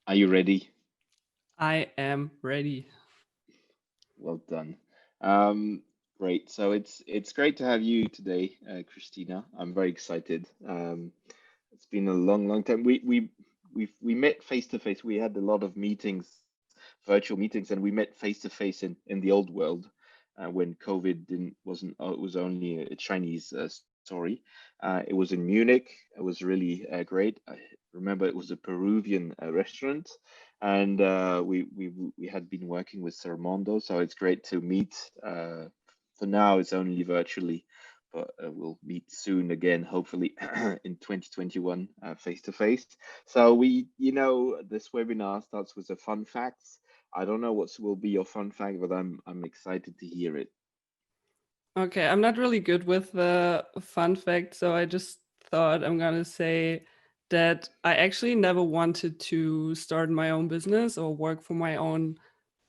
Are you ready? I am ready. Well done. Um, Great. So it's great to have you today, Christina. I'm very excited. It's been a long time. We met face to face. We had a lot of meetings, virtual meetings, and we met face to face in the old world when COVID didn't wasn't it was only a Chinese story. It was in Munich. It was really great. I remember it was a Peruvian restaurant, and we had been working with Sermondo, so it's great to meet. For now, it's only virtually, but we'll meet soon again, hopefully in 2021, face to face. So this webinar starts with the fun facts. I don't know what will be your fun fact, but I'm excited to hear it. Okay, I'm not really good with the fun fact, so I just thought I'm gonna say that I actually never wanted to start my own business or work for my own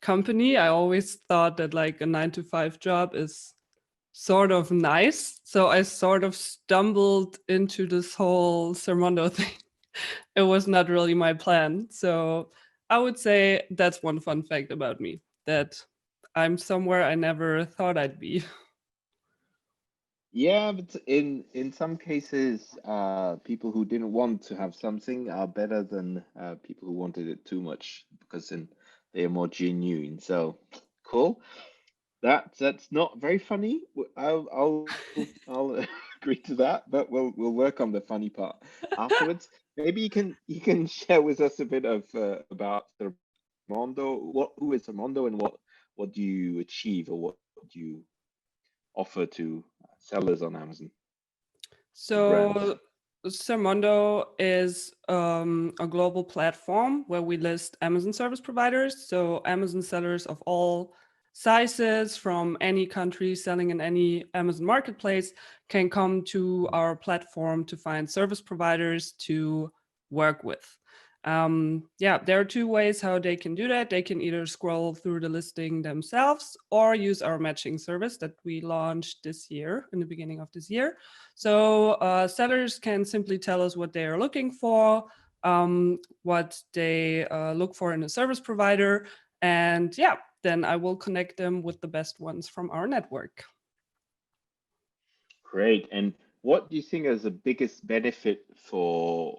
company. I always thought that like a 9 to 5 job is sort of nice. So I sort of stumbled into this whole Sermondo thing. It was not really my plan. So I would say that's one fun fact about me, that I'm somewhere I never thought I'd be. Yeah, but in some cases, people who didn't want to have something are better than people who wanted it too much because then they are more genuine. So cool. That's not very funny. I'll agree to that, but we'll work on the funny part afterwards. Maybe you can share with us a bit of about Sermondo. Who is Sermondo, and what do you achieve, or what do you offer to sellers on Amazon or brands? So Sermondo is a global platform where we list Amazon service providers. So Amazon sellers of all sizes from any country selling in any Amazon marketplace can come to our platform to find service providers to work with. Yeah, there are two ways how they can do that. They can either scroll through the listing themselves or use our matching service that we launched this year, in the beginning of this year. So sellers can simply tell us what they are looking for, what they look for in a service provider, and yeah, then I will connect them with the best ones from our network. Great. And what do you think is the biggest benefit for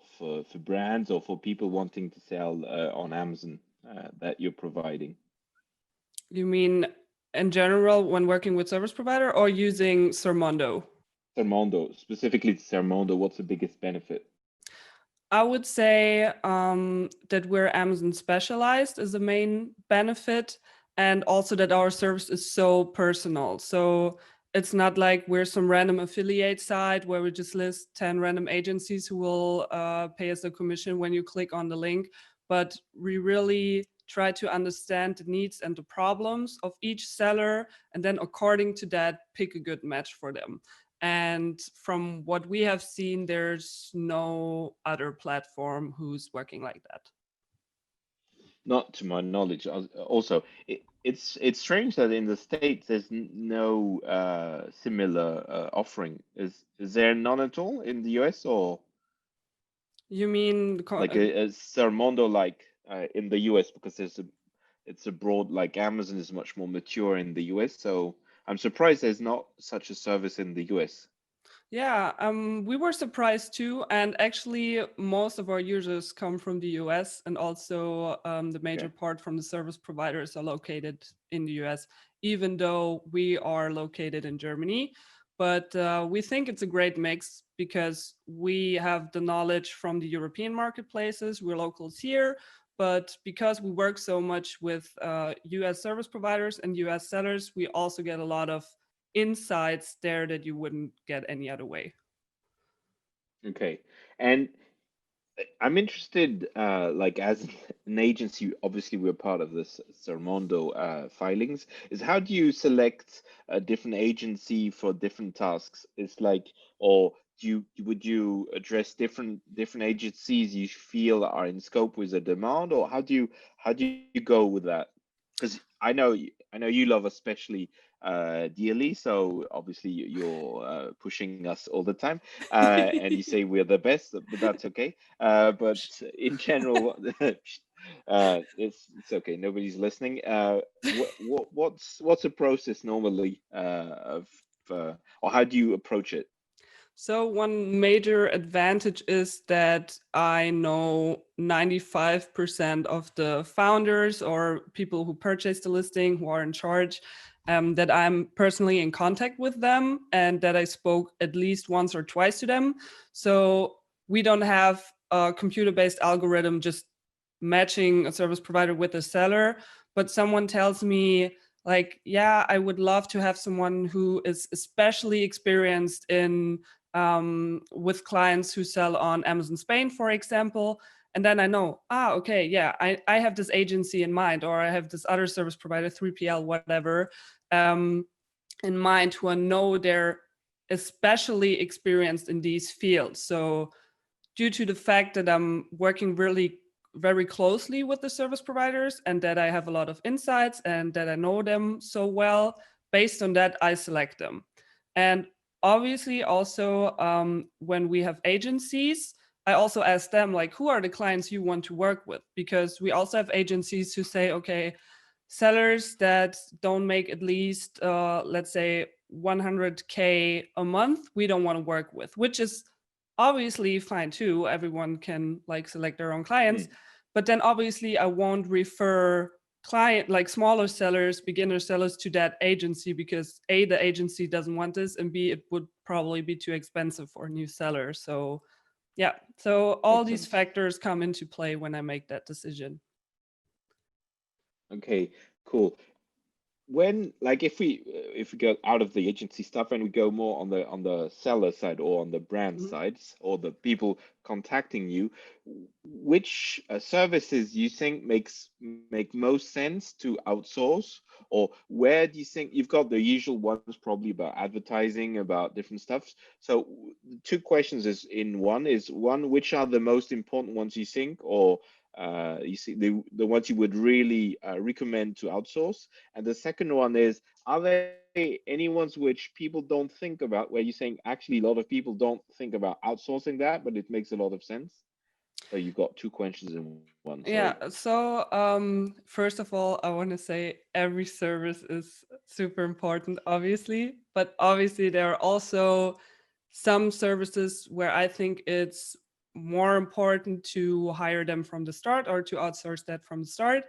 brands or for people wanting to sell on Amazon that you're providing? You mean in general when working with service provider or using Sermondo? Sermondo, specifically Sermondo, what's the biggest benefit? I would say that we're Amazon specialized is the main benefit, and also that our service is so personal. So it's not like we're some random affiliate site where we just list 10 random agencies who will pay us a commission when you click on the link, but we really try to understand the needs and the problems of each seller, and then according to that, pick a good match for them. And from what we have seen, there's no other platform who's working like that. Not to my knowledge. Also, it's strange that in the States there's no similar offering. Is there none at all in the US, or You mean like a Sermondo like in the US, because it's a broad, like Amazon is much more mature in the US, so I'm surprised there's not such a service in the US. Yeah, we were surprised too. And actually, most of our users come from the US, and also the major Okay. part from the service providers are located in the US, even though we are located in Germany. But we think it's a great mix because we have the knowledge from the European marketplaces, we're locals here. But because we work so much with US service providers and US sellers, we also get a lot of insights there that you wouldn't get any other way. Okay. And I'm interested, like as an agency, obviously we're part of this Sermondo filings, is how do you select a different agency for different tasks? It's like, or would you address different agencies you feel are in scope with the demand, or how do you go with that? Because I know you love us especially dearly, so obviously you're pushing us all the time, and you say we're the best, but that's okay. But in general, It's okay. Nobody's listening. What's a process normally or how do you approach it? So one major advantage is that I know 95% of the founders or people who purchase the listing who are in charge, that I'm personally in contact with them and that I spoke at least once or twice to them. So we don't have a computer-based algorithm just matching a service provider with a seller, but someone tells me like, yeah, I would love to have someone who is especially experienced in with clients who sell on Amazon Spain, for example. And then I know, okay, yeah, I have this agency in mind, or I have this other service provider, 3PL, whatever, um, in mind who I know they're especially experienced in these fields. So due to the fact that I'm working really very closely with the service providers and that I have a lot of insights and that I know them so well, based on that, I select them. And obviously, also when we have agencies, I also ask them, like, who are the clients you want to work with? Because we also have agencies who say, okay, sellers that don't make at least, let's say, 100K a month, we don't want to work with, which is obviously fine too. Everyone can like select their own clients, Mm, but then obviously I won't refer client like smaller sellers, beginner sellers to that agency because A, the agency doesn't want this, and B, it would probably be too expensive for a new seller. So yeah, so all makes these sense. factors come into play when I make that decision. Okay, cool. When like if we go out of the agency stuff and we go more on the seller side or on the brand Mhm. sides or the people contacting you, which services you think make most sense to outsource, or where do you think you've got the usual ones probably about advertising, about different stuff. So two questions is in one is one, which are the most important ones you think, or you see the ones you would really recommend to outsource, and the second one is, are there any ones which people don't think about, where you're saying actually a lot of people don't think about outsourcing that, but it makes a lot of sense? So you've got two questions in one. Sorry. Yeah, so first of all, I want to say every service is super important, obviously, but obviously there are also some services where I think it's more important to hire them from the start or to outsource that from the start,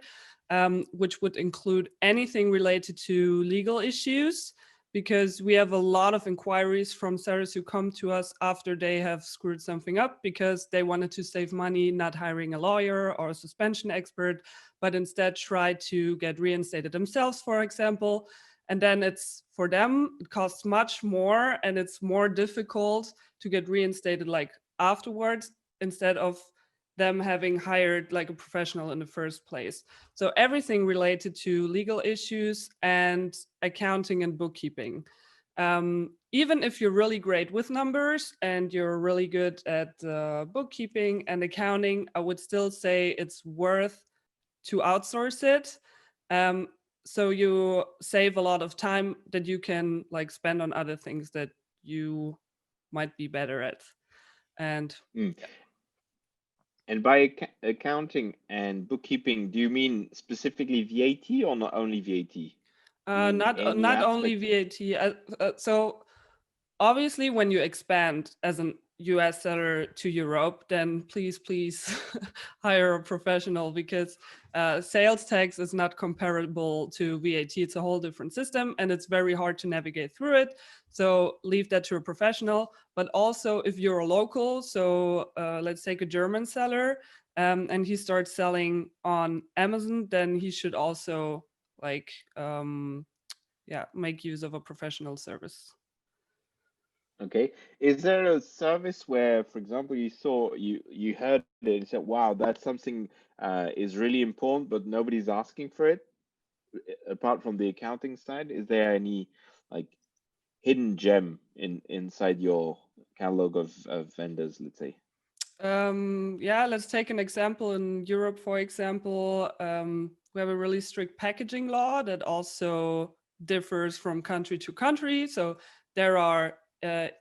which would include anything related to legal issues, because we have a lot of inquiries from sellers who come to us after they have screwed something up because they wanted to save money not hiring a lawyer or a suspension expert, but instead try to get reinstated themselves, for example. And then it's for them, it costs much more and it's more difficult to get reinstated like afterwards instead of them having hired like a professional in the first place. So everything related to legal issues and accounting and bookkeeping. Even if you're really great with numbers and you're really good at bookkeeping and accounting, I would still say it's worth to outsource it. Um, so you save a lot of time that you can like spend on other things that you might be better at. And Mm. yeah. And by accounting and bookkeeping, do you mean specifically VAT or not only VAT? In any Not only aspect? VAT. So obviously, when you expand as an US seller to Europe, then please hire a professional, because sales tax is not comparable to VAT. It's a whole different system and it's very hard to navigate through it. So leave that to a professional. But also, if you're a local, so let's take a German seller, and he starts selling on Amazon, then he should also like yeah, make use of a professional service. Okay. Is there a service where, for example, you heard it and said, "Wow, that's something is really important, but nobody's asking for it"? Apart from the accounting side, is there any like hidden gem inside your catalog of vendors, let's say? Yeah, let's take an example. In Europe, for example, we have a really strict packaging law that also differs from country to country. So there are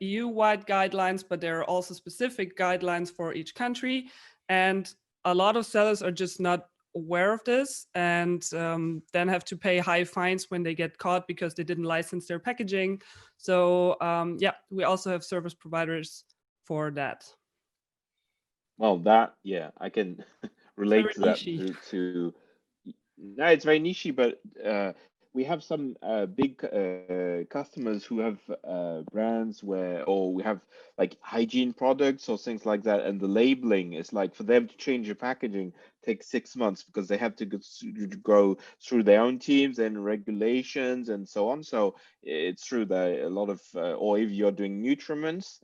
EU-wide guidelines, but there are also specific guidelines for each country. And a lot of sellers are just not aware of this, and then have to pay high fines when they get caught because they didn't license their packaging. So yeah, we also have service providers for that. Well, that, yeah, I can It's very relate to that. niche. No, it's very nichey, but we have some big customers who have brands where, or we have like hygiene products or things like that, and the labeling is like for them to change the packaging takes 6 months because they have to go through their own teams and regulations and so on. So it's true that a lot of, or if you're doing nutriments,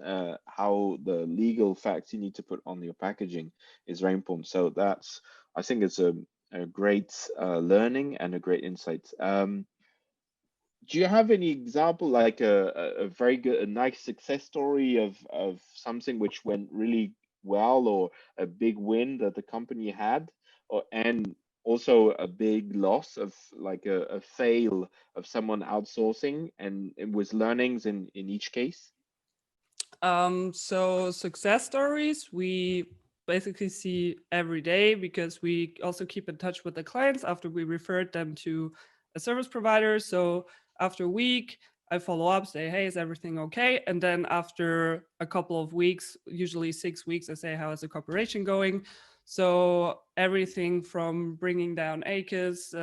how the legal facts you need to put on your packaging is very important. So that's, I think it's a great learning and a great insight. Do you have any example, like a very good, a nice success story of something which went really well, or a big win that the company had, or and also a big loss of like a fail of someone outsourcing, and it was learnings in each case? So success stories we basically see every day because we also keep in touch with the clients after we referred them to a service provider. So after a week, I follow up, say, hey, is everything okay? And then after a couple of weeks, usually 6 weeks, I say, how is the cooperation going? So everything from bringing down ACEs,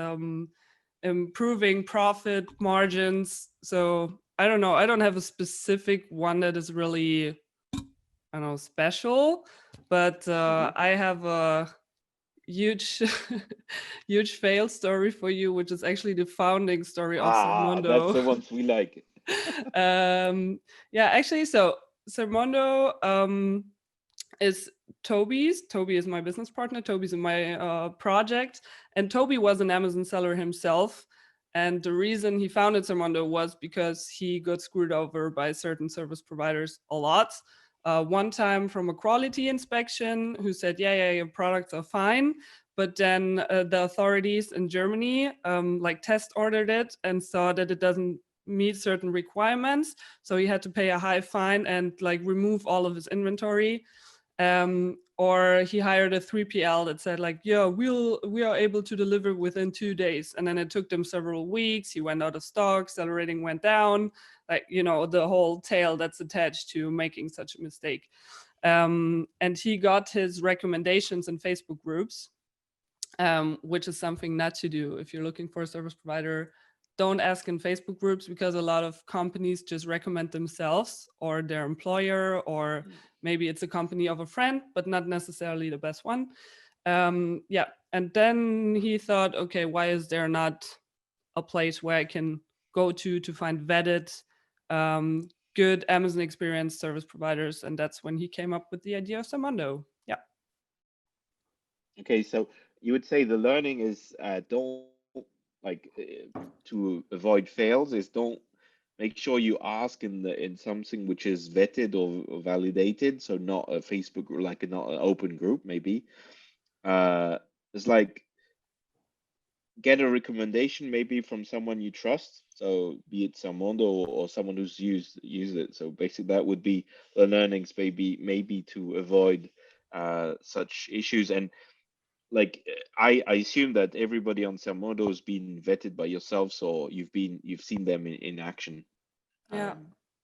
improving profit margins. So I don't know. I don't have a specific one that is really, I don't know, special, but Hmm. I have a huge, huge fail story for you, which is actually the founding story of Ah, that's Sermondo. the ones we like. Yeah, actually, so Sermondo is Toby's. Toby is my business partner. Toby's in my project. And Toby was an Amazon seller himself. And the reason he founded Sermondo was because he got screwed over by certain service providers a lot. One time from a quality inspection who said, yeah, your products are fine. But then the authorities in Germany like test ordered it and saw that it doesn't meet certain requirements. So he had to pay a high fine and like remove all of his inventory. Or he hired a 3PL that said like, yeah, we are able to deliver within 2 days, and then it took them several weeks. He went out of stock, seller rating went down, like, you know, the whole tale that's attached to making such a mistake. And he got his recommendations in Facebook groups, which is something not to do if you're looking for a service provider. Don't ask in Facebook groups because a lot of companies just recommend themselves or their employer, or Mm. maybe it's a company of a friend, but not necessarily the best one. Yeah. And then he thought, okay, why is there not a place where I can go to find vetted, good Amazon experience service providers? And that's when he came up with the idea of Sermondo. Yeah. Okay, so you would say the learning is don't like to avoid fails is don't make sure you ask in something which is vetted or validated, so not a Facebook group, like not an open group maybe. Uh, it's like get a recommendation maybe from someone you trust. So be it Sermondo or someone who's used it. So basically that would be the learnings maybe to avoid such issues. And like I assume that everybody on Sermondo has been vetted by yourselves, or you've seen them in action. Yeah.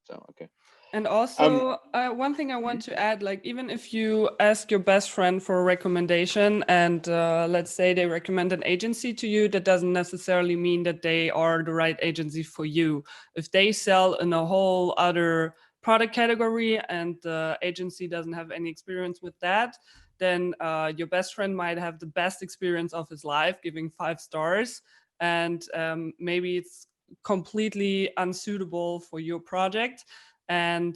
So okay. And Um, also, one thing I want mhm, to add, like, even if you ask your best friend for a recommendation and let's say they recommend an agency to you, that doesn't necessarily mean that they are the right agency for you. If they sell in a whole other product category and the agency doesn't have any experience with that, then your best friend might have the best experience of his life, giving 5 stars. And maybe it's completely unsuitable for your project, and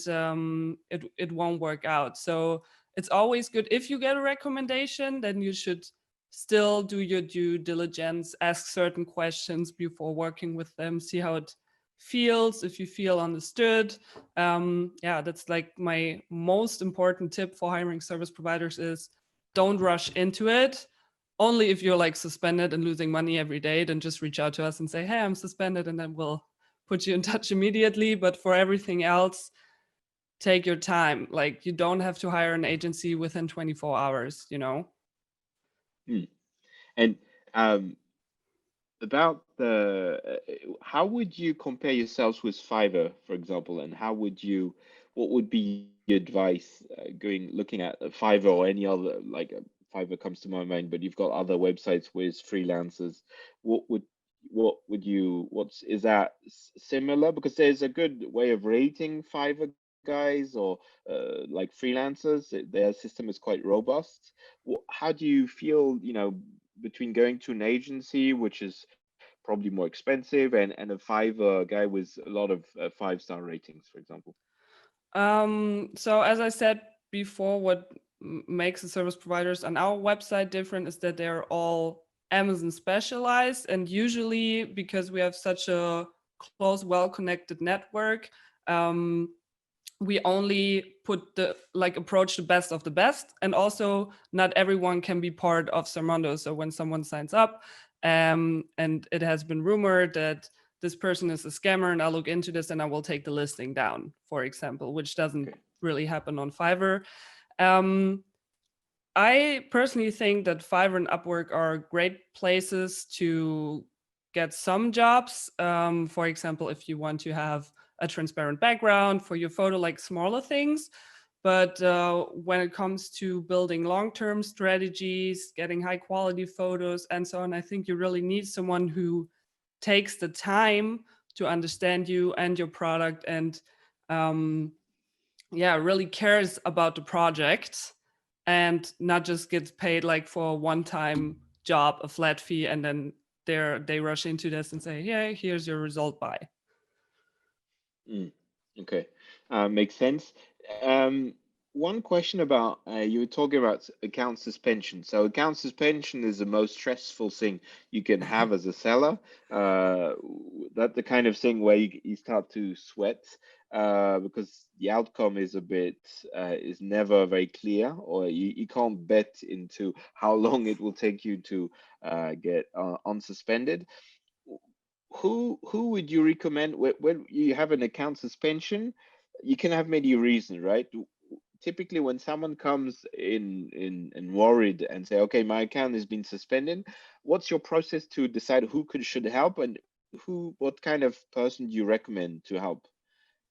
it won't work out. So it's always good if you get a recommendation, then you should still do your due diligence, ask certain questions before working with them, see how it feels, if you feel understood. Yeah, that's like my most important tip for hiring service providers is don't rush into it. Only if you're like suspended and losing money every day, then just reach out to us and say, hey, I'm suspended, and then we'll put you in touch immediately. But for everything else, take your time. Like, you don't have to hire an agency within 24 hours, you know? hmm. And um, about how would you compare yourselves with Fiverr, for example, and what would be your advice looking at Fiverr or any other, like Fiverr comes to my mind, but you've got other websites with freelancers. What would is that similar? Because there's a good way of rating Fiverr guys or like freelancers. Their system is quite robust. How do you feel, between going to an agency, which is probably more expensive, and a Fiverr guy with a lot of five-star ratings, for example? So as I said before, what makes the service providers on our website different is that they're all Amazon specialized, and usually because we have such a close, well-connected network, um, we only put the like approach the best of the best, and also not everyone can be part of Sermondo. So when someone signs up, and it has been rumored that this person is a scammer, and I'll look into this and I will take the listing down, for example, which doesn't Okay. really happen on Fiverr. um, I personally think that Fiverr and Upwork are great places to get some jobs. For example, if you want to have a transparent background for your photo, like smaller things. But when it comes to building long term strategies, getting high quality photos, and so on, I think you really need someone who takes the time to understand you and your product, and um, yeah, really cares about the project, and not just gets paid like for a one time job, a flat fee, and then they rush into this and say, yeah, here's your result by. Mm, okay, makes sense. Um, One question about you were talking about account suspension. So account suspension is the most stressful thing you can have as a seller. That the kind of thing where you start to sweat because the outcome is is never very clear, or you can't bet into how long it will take you to get unsuspended. Who would you recommend when you have an account suspension? You can have many reasons, right? Typically, when someone comes in and worried and say, "Okay, my account has been suspended," what's your process to decide who should help, and what kind of person do you recommend to help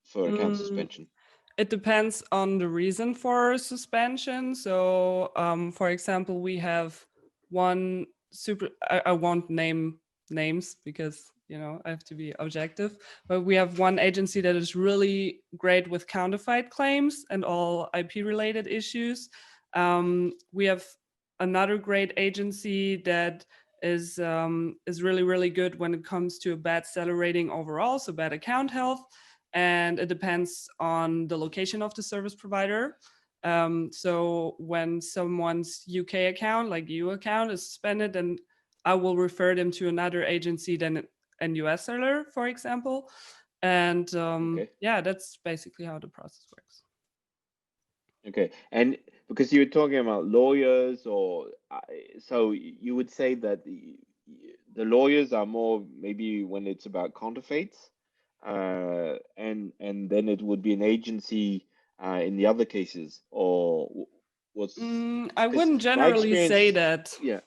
for account Mm, suspension? it depends on the reason for suspension. So, for example, we have one super. I won't name names because I have to be objective. But we have one agency that is really great with counterfeit claims and all IP related issues. We have another great agency that is really good when it comes to a bad seller rating overall, so bad account health, and it depends on the location of the service provider. So when someone's UK account, like EU account, is suspended, then I will refer them to another agency than an US seller, for example. And Okay. yeah, that's basically how the process works. Okay, and because you were talking about lawyers, so you would say that the lawyers are more maybe when it's about counterfeits, and then it would be an agency in the other cases, or what's I because wouldn't my generally say experience, that. yeah,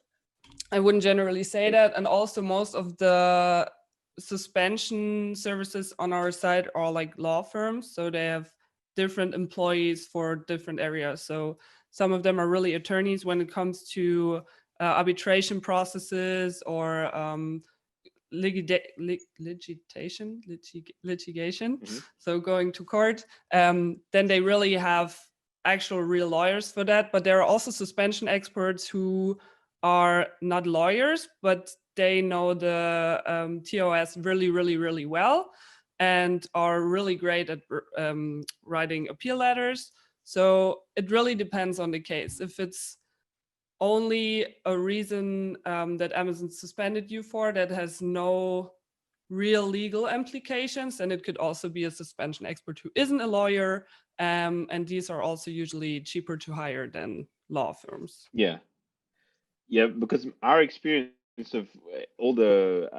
I wouldn't generally say it, that. And also, most of the suspension services on our site are like law firms. So they have different employees for different areas. So some of them are really attorneys when it comes to arbitration processes or litigation. mhm, So going to court. Then they really have actual real lawyers for that. But there are also suspension experts who are not lawyers, but they know the TOS really well, and are really great at writing appeal letters. So it really depends on the case. If it's only a reason that Amazon suspended you for that has no real legal implications, and it could also be a suspension expert who isn't a lawyer. And these are also usually cheaper to hire than law firms. yeah. Yeah, because our experience of all the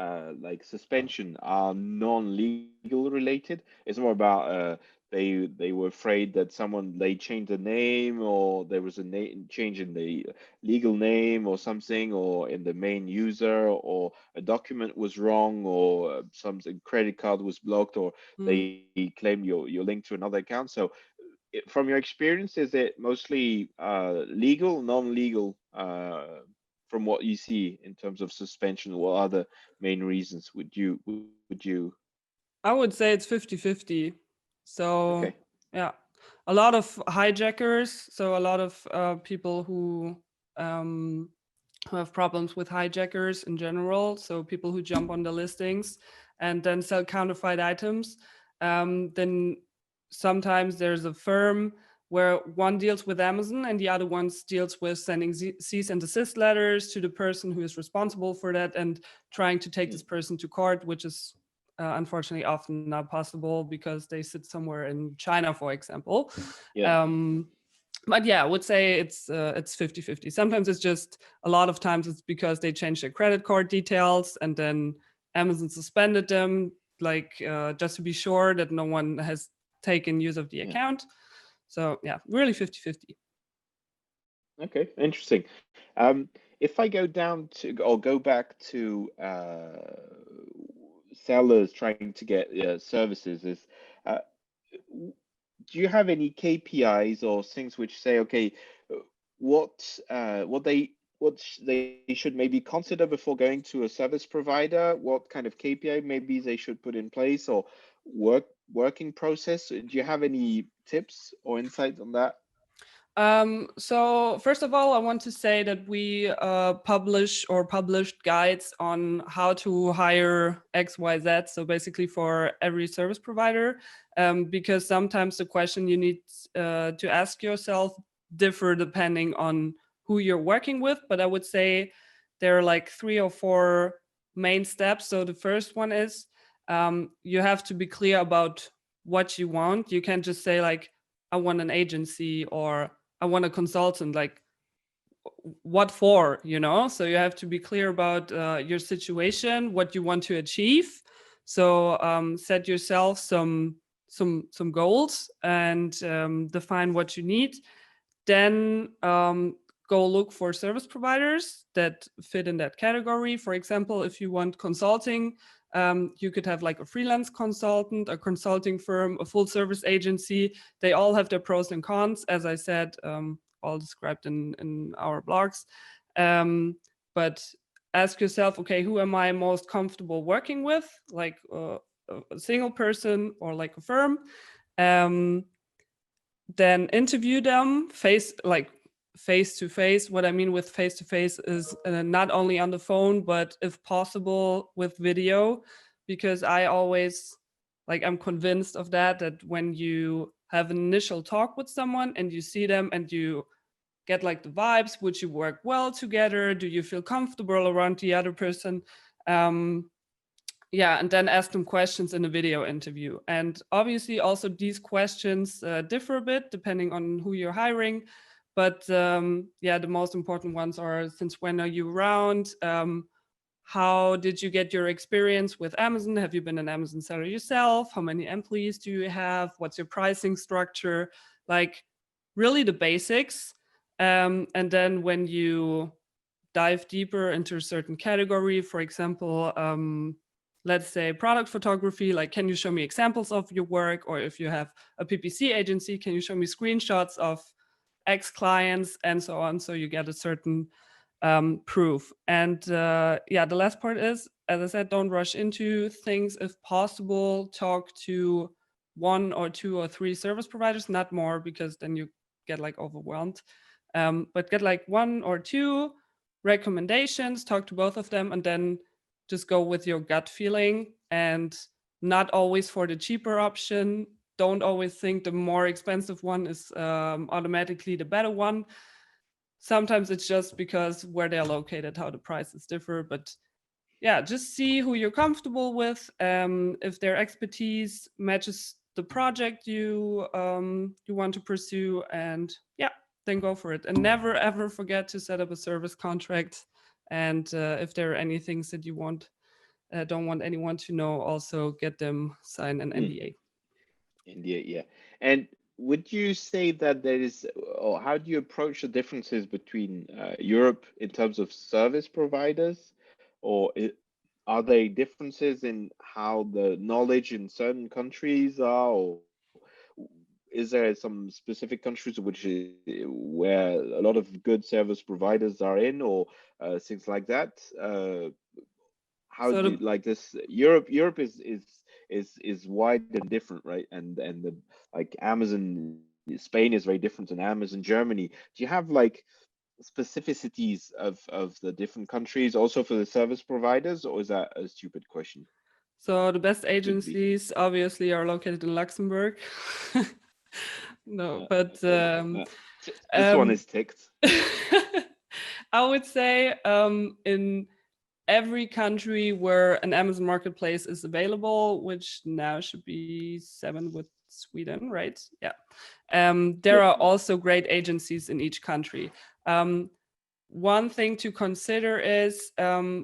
like suspension are non-legal related. It's more about they were afraid that someone they changed the name, or there was a name change in the legal name or something, or in the main user, or a document was wrong, or some credit card was blocked, or Mm. they claim you're linked to another account. So from your experience, is it mostly legal, non-legal, from what you see in terms of suspension? What other main reasons would you? I would say it's 50-50. Okay. So, yeah, a lot of hijackers. So, a lot of people um, who have problems with hijackers in general. So, people who jump on the listings and then sell counterfeit items. Then sometimes there's a firm where one deals with Amazon and the other one deals with sending cease and desist letters to the person who is responsible for that and trying to take Hmm. this person to court, which is unfortunately often not possible because they sit somewhere in China, for example. Yeah. Um, but yeah, I would say it's 50-50. Sometimes it's just a lot of times it's because they changed their credit card details and then Amazon suspended them, like just to be sure that no one has taken use of the Yeah. account. So yeah, really 50-50. Okay. Interesting. If I go down to or go back to sellers trying to get services, is uh, w- do you have any KPIs or things which say, okay, uh, they should maybe consider before going to a service provider? What kind of KPI maybe they should put in place, or working process? Do you have any tips or insights on that? So first of all, I want to say that we publish or published guides on how to hire XYZ. So basically for every service provider, because sometimes the question you need to ask yourself differ depending on who you're working with. But I would say there are like 3 or 4 main steps. So the first one is you have to be clear about what you want. You can't just say like, I want an agency or I want a consultant, like what for, you know? So you have to be clear about your situation, what you want to achieve. So set yourself some goals and define what you need. Then go look for service providers that fit in that category. For example, if you want consulting, you could have like a freelance consultant, a consulting firm, a full service agency. They all have their pros and cons, as I said, all described in our blogs. Um, but ask yourself, okay, who am I most comfortable working with? Like a single person or like a firm. Um, then interview them face to face. What I mean with face to face is not only on the phone but if possible with video, because I always I'm convinced of that when you have an initial talk with someone and you see them and you get like the vibes, would you work well together, do you feel comfortable around the other person, um, yeah, and then ask them questions in a video interview. And obviously also these questions differ a bit depending on who you're hiring, but yeah, the most important ones are, since when are you around, how did you get your experience with Amazon, have you been an Amazon seller yourself, how many employees do you have, what's your pricing structure, like really the basics. And then when you dive deeper into a certain category, for example, let's say product photography, like can you show me examples of your work? Or if you have a PPC agency, can you show me screenshots of X clients and so on, so you get a certain proof. And yeah, the last part is, as I said, don't rush into things. If possible, talk to 1 or 2 or 3 service providers, not more, because then you get like overwhelmed. But get like 1 or 2 recommendations, talk to both of them, and then just go with your gut feeling, and not always for the cheaper option. Don't always think the more expensive one is automatically the better one. Sometimes it's just because where they're located, how the prices differ. But yeah, just see who you're comfortable with. If their expertise matches the project you want to pursue, and yeah, then go for it. And never ever forget to set up a service contract. And if there are any things that you don't want anyone to know, also get them sign an Hmm. NDA. India, yeah. And would you say that there is, or how do you approach the differences between Europe in terms of service providers, or are there differences in how the knowledge in certain countries are, or is there some specific countries which where a lot of good service providers are in, or things like that? How So do the like this Europe is wide and different, right? And the like Amazon Spain is very different than Amazon Germany. Do you have like specificities of the different countries also for the service providers, or is that a stupid question? so the best Could be. agencies obviously are located in Luxembourg. No, but Okay. This one um, is ticked. I would say in every country where an Amazon marketplace is available, which now should be 7 with Sweden, right? Yeah. There Yep. are also great agencies in each country. Um, One thing to consider is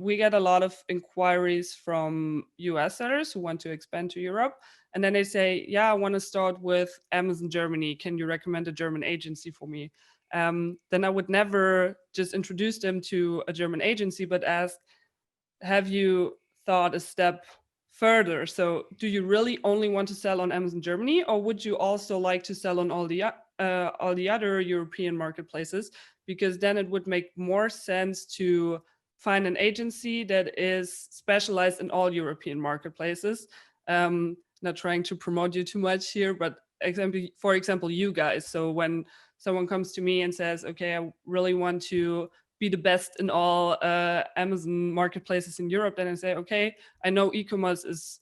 we get a lot of inquiries from US sellers who want to expand to Europe. And then they say, yeah, I want to start with Amazon Germany. Can you recommend a German agency for me? Then I would never just introduce them to a German agency, but ask, have you thought a step further? So, do you really only want to sell on Amazon Germany, or would you also like to sell on all the other European marketplaces? Because then it would make more sense to find an agency that is specialized in all European marketplaces. Not trying to promote you too much here, but for example, you guys. So when someone comes to me and says, "Okay, I really want to be the best in all Amazon marketplaces in Europe," then I say, okay, I know e-commerce is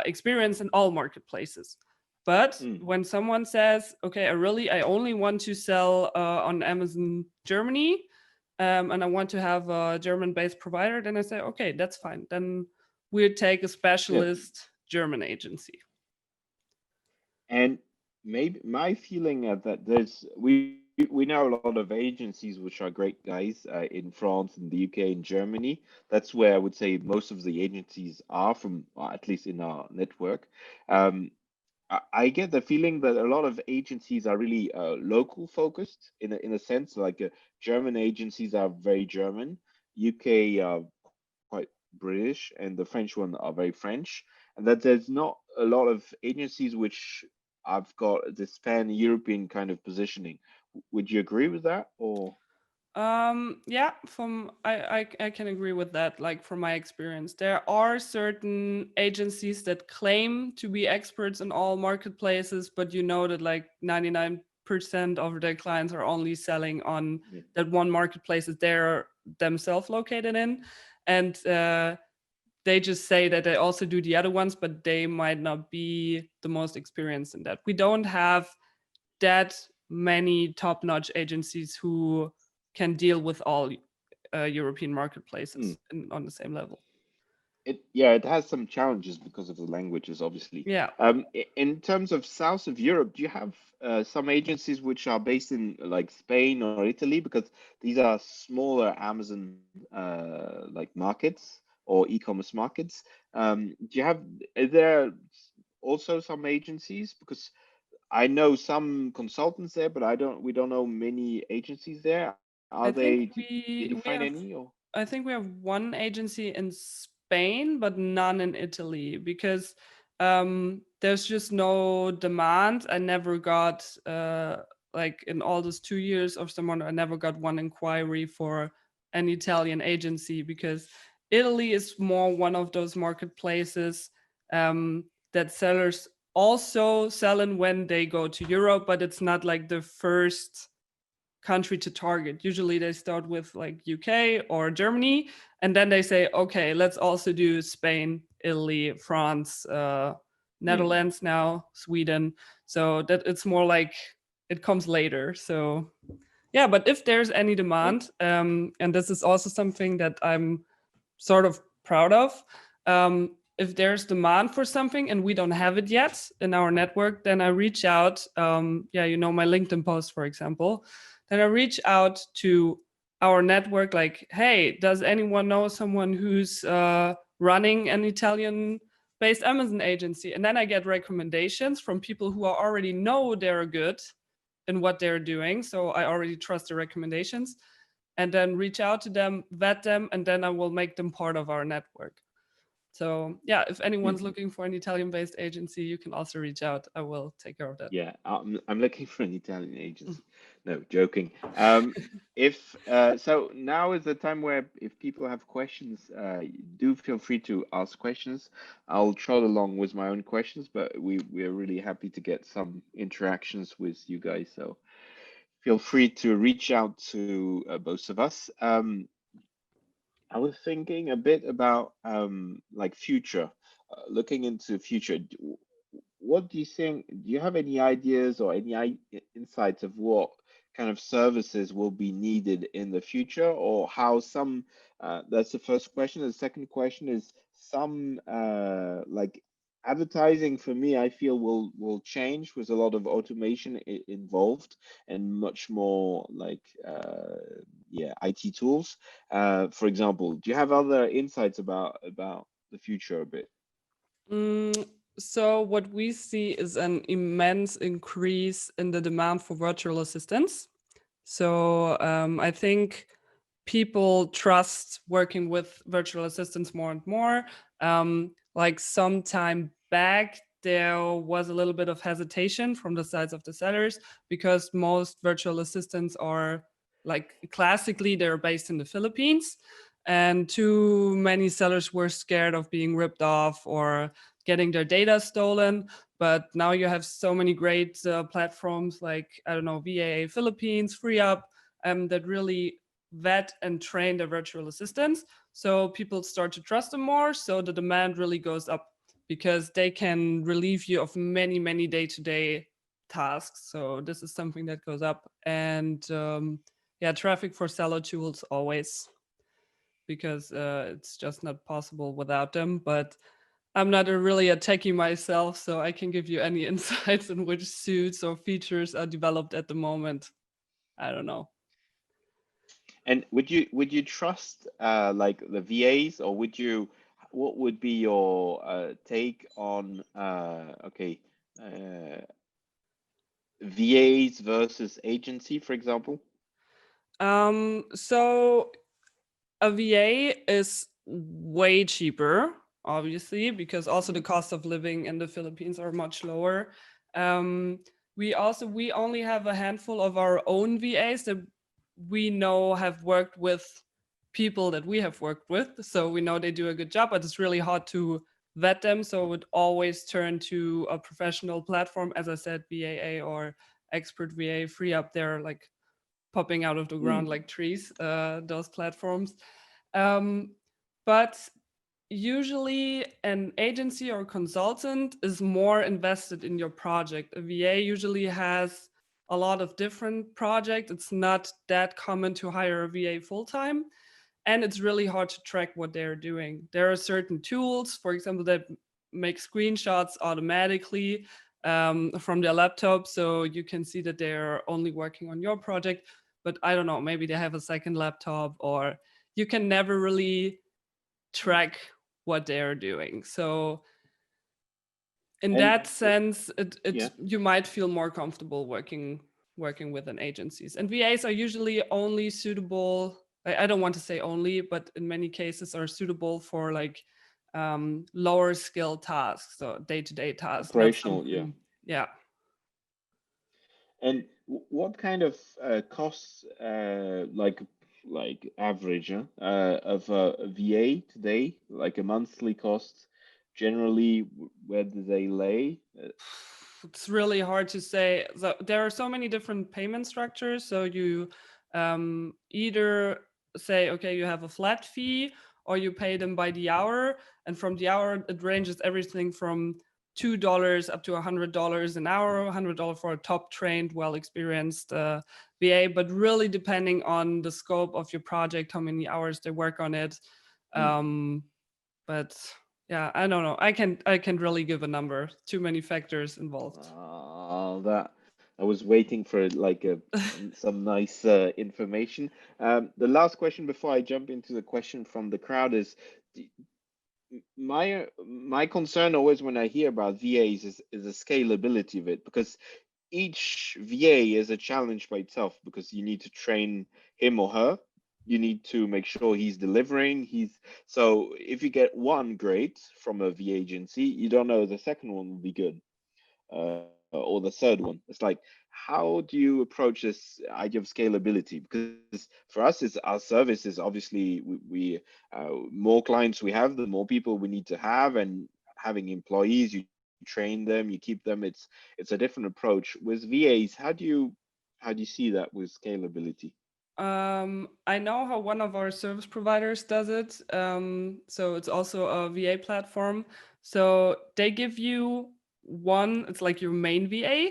experienced in all marketplaces. But Mm, when someone says, okay, I only want to sell on Amazon Germany, and I want to have a German-based provider, then I say, okay, that's fine. Then we'll take a yeah. specialist German agency. And maybe my feeling that we know a lot of agencies which are great guys in France and the UK and Germany. That's where I would say most of the agencies are from, or at least in our network. Um, I get the feeling that a lot of agencies are really local focused in a sense. Like German agencies are very German, UK are quite British, and the French one are very French, and that there's not a lot of agencies which I've got this pan-European kind of positioning. Would you agree with that, or? Yeah, I can agree with that. Like from my experience, there are certain agencies that claim to be experts in all marketplaces, but you know that like 99% of their clients are only selling on Yeah. that one marketplace that they're themselves located in, and they just say that they also do the other ones, but they might not be the most experienced in that. We don't have that many top-notch agencies who can deal with all European Mm. marketplaces on the same level. It has some challenges because of the languages, obviously. Yeah, In terms of south of Europe, do you have some agencies which are based in like Spain or Italy? Because these are smaller Amazon like markets or e-commerce markets. Do you have, is there also some agencies? Because I know some consultants there, but we don't know many agencies there. Are I they, think did you find we any have or? I think we have one agency in Spain, but none in Italy because there's just no demand. I never got like in all those 2 years of Sermondo, I never got one inquiry for an Italian agency because Italy is more one of those marketplaces that sellers also sell in when they go to Europe, but it's not like the first country to target. Usually they start with like UK or Germany, and then they say, okay, let's also do Spain, Italy, France, Hmm. Netherlands now, Sweden. So that it's more like it comes later. So yeah, but if there's any Okay. demand, and this is also something that I'm sort of proud of. If there's demand for something and we don't have it yet in our network, then I reach out. Yeah, you know, my LinkedIn post, for example. Then I reach out to our network, like, hey, does anyone know someone who's running an Italian based Amazon agency, and then I get recommendations from people who already know they're good in what they're doing. So I already trust the recommendations, and then reach out to them, vet them, and then I will make them part of our network. So yeah, if anyone's Hmm. looking for an Italian-based agency, you can also reach out. I will take care of that. Yeah, I'm looking for an Italian Mm. agency. No, joking. If so, now is the time where if people have questions, do feel free to ask questions. I'll trot along with my own questions, but we're really happy to get some interactions with you guys. So feel free to reach out to both of us. I was thinking a bit about like future, looking into future. What do you think? Do you have any ideas or any insights of what kind of services will be needed in the future, or how some? That's the first question. The second question is some like advertising for me. I feel will change with a lot of automation involved and much more like yeah, IT tools. For example, do you have other insights about the future a bit? Mm, so what we see is an immense increase in the demand for virtual assistants. So I think people trust working with virtual assistants more and more. Like some time back, there was a little bit of hesitation from the sides of the sellers because most virtual assistants are like classically they're based in the Philippines, and too many sellers were scared of being ripped off or getting their data stolen. But now you have so many great platforms like, I don't know, VAA Philippines, FreeUp, that really vet and train the virtual assistants. So people start to trust them more. So the demand really goes up because they can relieve you of many, many day to day tasks. So this is something that goes up. And yeah, traffic for seller tools always, because it's just not possible without them. But I'm not really a techie myself, so I can give you any insights on which suits or features are developed at the moment. I don't know. And would you trust like the VAs, or would you? What would be your take on okay, uh, VAs versus agency, for example? So a VA is way cheaper, obviously, because also the Hmm. cost of living in the Philippines are much lower. Um, we only have a handful of our own VAs that we know have worked with people that we have worked with, so we know they do a good job. But it's really hard to vet them, so I would always turn to a professional platform, as I said, VAA or Expert VA, Free Up. They're like popping out of the ground Mm. like trees, those platforms. Um, but usually, an agency or consultant is more invested in your project. A VA usually has a lot of different projects. It's not that common to hire a VA full time. And it's really hard to track what they're doing. There are certain tools, for example, that make screenshots automatically from their laptop. So you can see that they're only working on your project. But I don't know, maybe they have a second laptop, or you can never really track what they're doing. So in And that sense, yeah, you might feel more comfortable working with an agencies. And VAs are usually only suitable. I don't want to say only, but in many cases are suitable for like lower skill tasks, so day to day tasks, not operational, yeah. something. Yeah. And what kind of costs, like average, of a VA today, like a monthly cost, generally, where do they lay? It's really hard to say. So there are so many different payment structures. So you either say, okay, you have a flat fee, or you pay them by the hour. And from the hour, it ranges everything from $2 up to $100 an hour, $100 for a top trained, well experienced VA, but really depending on the scope of your project, how many hours they work on it. Mm. Um, but yeah, I don't know. I can't really give a number. Too many factors involved. That I was waiting for like some nice information. The last question before I jump into the question from the crowd is, my concern always when I hear about VAs is the scalability of it, because each VA is a challenge by itself, because you need to train him or her. You need to make sure he's delivering. He's so if you get one great from a VA agency, you don't know the second one will be good, or the third one. It's like, how do you approach this idea of scalability? Because for us, is our service is obviously we more clients we have, the more people we need to have, and having employees, you train them, you keep them. It's a different approach. With VAs, how do you see that with scalability? I know how one of our service providers does it. So it's also a VA platform. So they give you one, it's like your main VA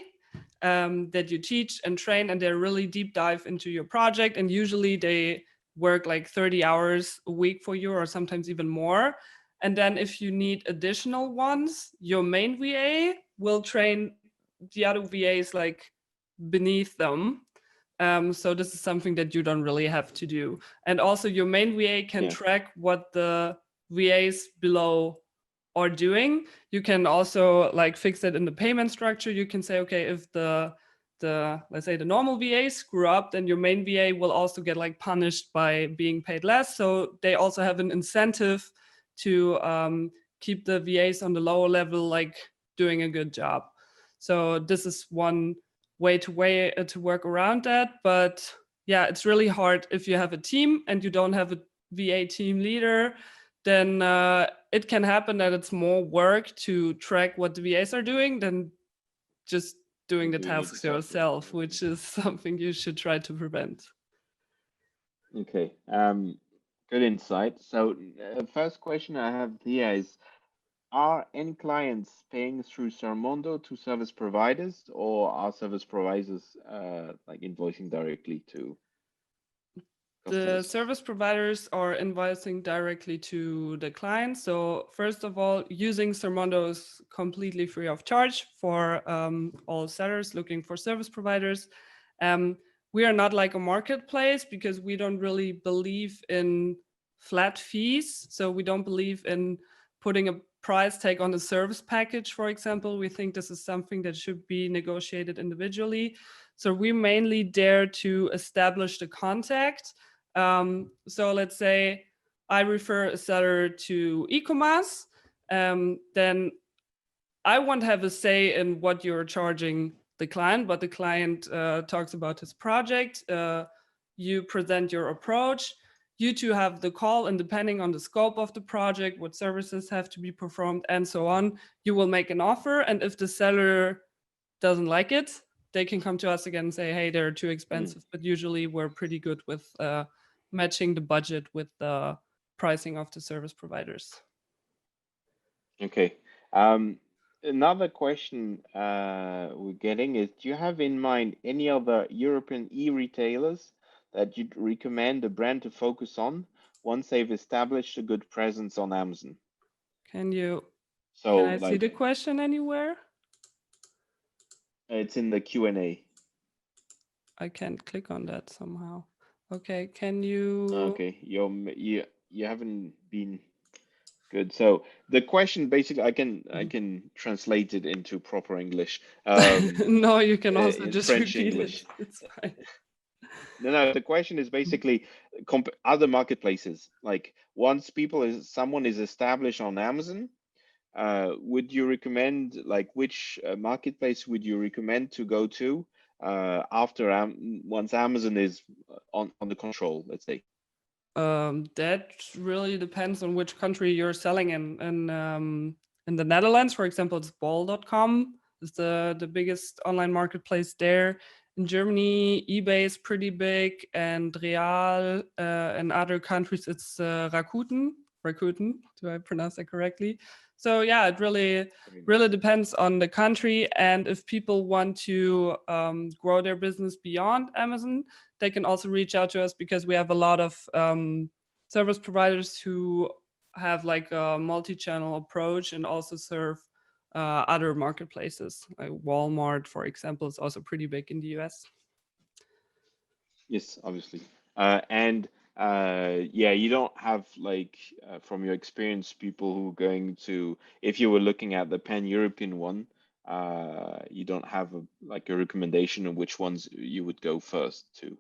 that you teach and train, and they really deep dive into your project. And usually they work like 30 hours a week for you, or sometimes even more. And then if you need additional ones, your main VA will train the other VAs like beneath them. So this is something that you don't really have to do. And also your main VA can Yeah. track what the VAs below are doing. You can also like fix it in the payment structure. You can say, okay, if the let's say the normal VAs screw up, then your main VA will also get like punished by being paid less. So they also have an incentive to keep the VAs on the lower level like doing a good job. So this is one way to work around that. But yeah, it's really hard if you have a team and you don't have a VA team leader. Then it can happen that it's more work to track what the VAs are doing than just doing the Doing it tasks yourself. Yeah. yourself, which is something you should try to prevent. Okay. Good insight. So, first question I have here is: are end clients paying through Sermondo to service providers, or are service providers like invoicing directly to The customers? service providers are invoicing directly to the client. So first of all, using Sermondo is completely free of charge for all sellers looking for service providers. Um, we are not like a marketplace because we don't really believe in flat fees. So we don't believe in putting a price tag on a service package, for example. We think this is something that should be negotiated individually. So we mainly dare to establish the contact. So let's say I refer a seller to e-commerce, then I won't have a say in what you're charging the client, but the client talks about his project. You present your approach. You two have the call, and depending on the scope of the project, what services have to be performed, and so on, you will make an offer. And if the seller doesn't like it, they can come to us again and say, hey, they're too Mm, expensive. But usually we're pretty good with matching the budget with the pricing of the service providers. okay. Another question we're getting is: do you have in mind any other European e-retailers that you'd recommend a brand to focus on once they've established a good presence on Amazon? Can you So, can I see like, the question anywhere? it's in the Q&A. I can't click on that somehow. Okay, can you Okay, you haven't been good. So the question basically, I can translate it into proper English, no, you can also in just French repeat it. English. It's fine. No, the question is basically other marketplaces. Like once someone is established on Amazon, would you recommend, like, which marketplace would you recommend to go to after once Amazon is on the control, let's say? That really depends on which country you're selling in. In the Netherlands, for example, it's bol.com is the biggest online marketplace there. In Germany, eBay is pretty big, and Real. In other countries, it's Rakuten. Rakuten, do I pronounce that correctly? So yeah, it really Very really nice. depends on the country, and if people want to grow their business beyond Amazon, they can also reach out to us because we have a lot of service providers who have like a multi-channel approach and also serve other marketplaces. Like Walmart, for example, is also pretty big in the US. Yes, obviously. And Yeah, you don't have like from your experience people who are going to, if you were looking at the pan-European one, you don't have like a recommendation of which ones you would go first to,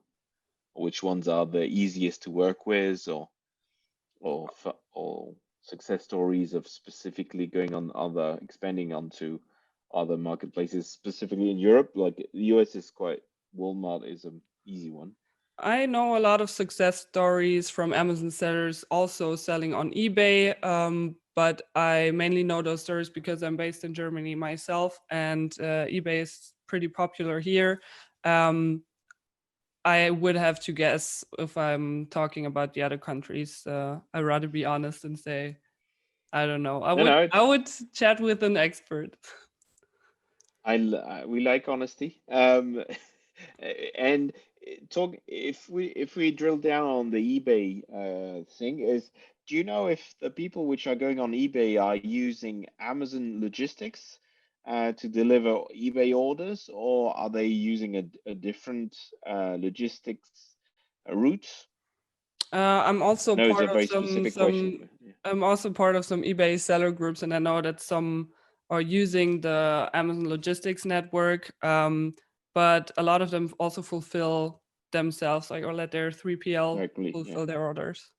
or which ones are the easiest to work with, or success stories of specifically going on other expanding onto other marketplaces, specifically in Europe. Like the US is quite, Walmart is an easy one. I know a lot of success stories from Amazon sellers also selling on eBay, but I mainly know those stories because I'm based in Germany myself, and eBay is pretty popular here. Um, I would have to guess if I'm talking about the other countries. I'd rather be honest and say I don't know. No, no, I it's would chat with an expert. we like honesty. And talk if we drill down on the eBay thing is, do you know if the people which are going on eBay are using Amazon logistics to deliver eBay orders, or are they using a different logistics route? I'm I also know it's part a of very specific question, but yeah. I'm also part of some eBay seller groups, and I know that some are using the Amazon Logistics network, but a lot of them also fulfill themselves, like or let their 3PL Directly, yeah. fulfill their orders.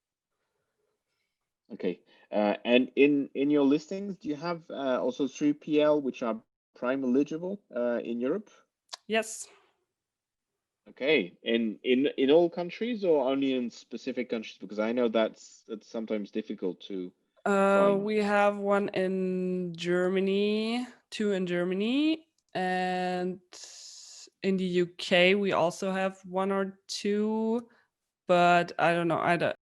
Okay. And in your listings, do you have also 3PL which are Prime eligible in Europe? Yes. Okay. In all countries or only in specific countries? Because I know that's sometimes difficult to find. We have one in Germany, two in Germany, and in the UK we also have one or two, but I don't know.